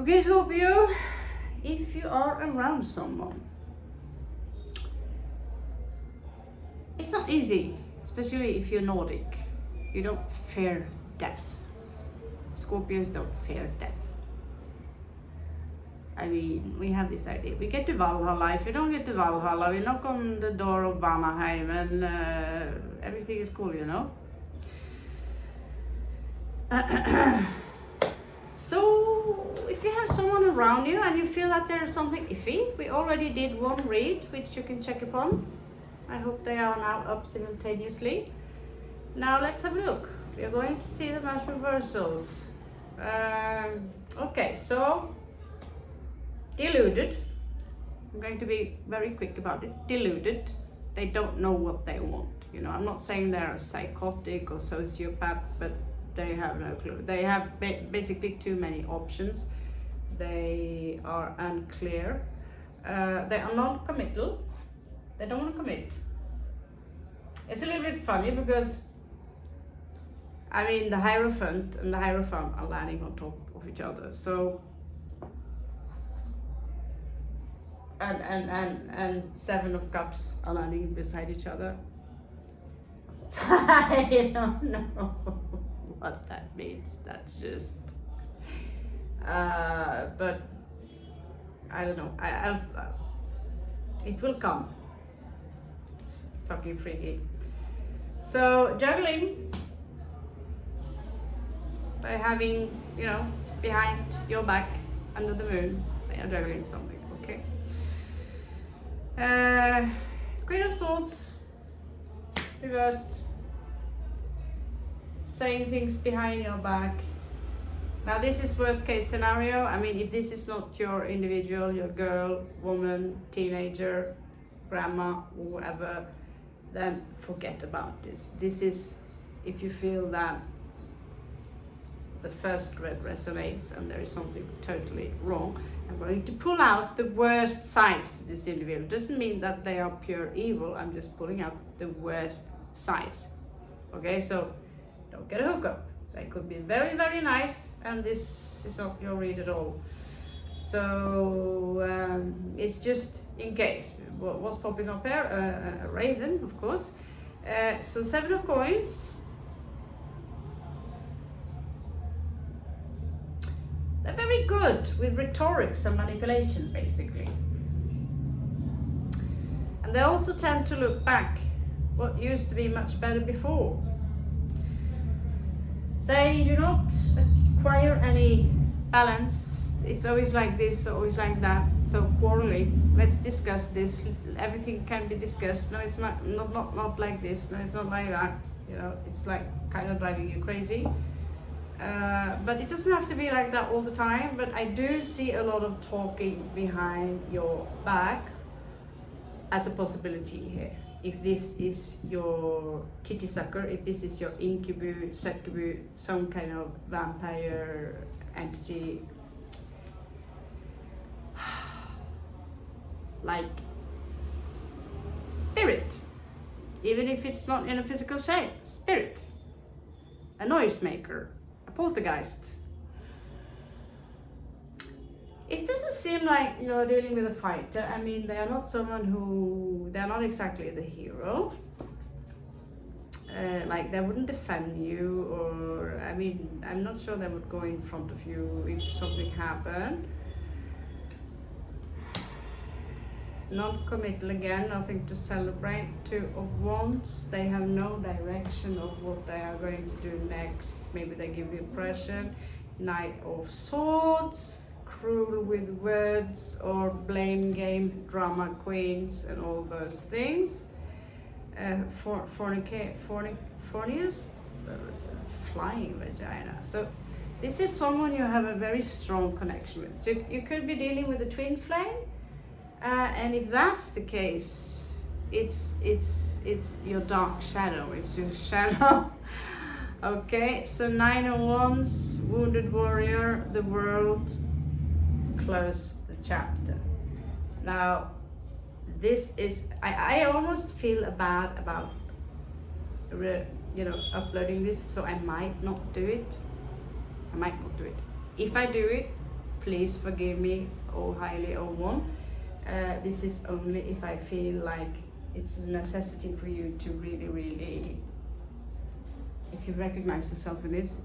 Okay, Scorpio, if you are around someone, it's not easy, especially if you're Nordic. You don't fear death. Scorpios don't fear death. I mean, we have this idea. We get to Valhalla. If you don't get to Valhalla, we knock on the door of Vanaheim and everything is cool, you know? So, if you have someone around you and you feel that there's something iffy, we already did one read, which you can check upon. I hope they are now up simultaneously. Now let's have a look. We are going to see the mass reversals. Okay, so deluded. I'm going to be very quick about it. Deluded. They don't know what they want. You know, I'm not saying they're psychotic or sociopath, but they have no clue. They have basically too many options. They are unclear. They are non-committal. They don't want to commit. It's a little bit funny because, I mean, the Hierophant and the Hierophant are landing on top of each other. So, and Seven of Cups are landing beside each other. So I don't know what that means. That's just, but I don't know. It will come. It's fucking freaky. So juggling by having, you know, behind your back under the moon, they are juggling something. Okay. Queen of Swords reversed, saying things behind your back. Now this is worst case scenario. I mean, if this is not your individual, your girl, woman, teenager, grandma, whoever, then forget about this. This is if you feel that the first read resonates and there is something totally wrong. I'm going to pull out the worst sides of this individual. Doesn't mean that they are pure evil. I'm just pulling out the worst sides. Okay, so don't get a hookup. They could be very, very nice, and this is not your read at all. So it's just in case. What's popping up here? A raven, of course. So 7 of coins. They're very good with rhetorics and manipulation, basically. And they also tend to look back what used to be much better before. They do not acquire any balance. It's always like this, always like that. So quarreling. Let's discuss this. Everything can be discussed. No, it's not like this. No, it's not like that. You know, it's like kind of driving you crazy. But it doesn't have to be like that all the time. But I do see a lot of talking behind your back as a possibility here. If this is your titty sucker, if this is your incubus, succubus, some kind of vampire entity, like spirit, even if it's not in a physical shape, spirit, a noise maker, a poltergeist. It doesn't seem like you're dealing with a fighter. I mean, they are not someone who, they're not exactly the hero. Like they wouldn't defend you, or I mean, I'm not sure they would go in front of you if something happened. Non-committal again, nothing to celebrate. 2 of Wands, they have no direction of what they are going to do next. Maybe they give the impression. Knight of Swords, cruel with words, or blame game, drama queens, and all those things. Fornius, flying vagina. So this is someone you have a very strong connection with. So you could be dealing with a twin flame, and if that's the case, it's your dark shadow. It's your shadow. Okay, so 9 of Wands, wounded warrior, the world. Close the chapter. Now, this is, I almost feel bad about, uploading this, so I might not do it. If I do it, please forgive me, oh highly oh one. This is only if I feel like it's a necessity for you to really, really, if you recognize yourself in this,